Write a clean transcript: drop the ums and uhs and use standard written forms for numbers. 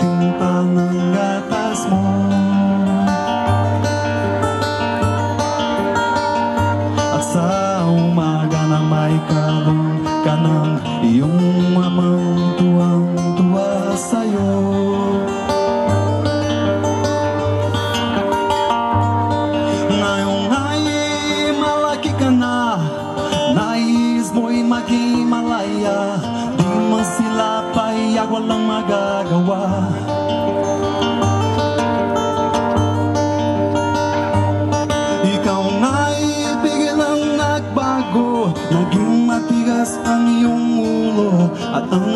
timpla ng gatas mo. At sa umaga na may kalong ka ng iyong mamang tuwang-tuwa sa'yo. Ngayon ay malaki ka na, nais mo'y maging malaya. Di man sila payak, walang magagawa. Ikaw nga'y biglang nagbago, naging matigas ang iyong ulo at ang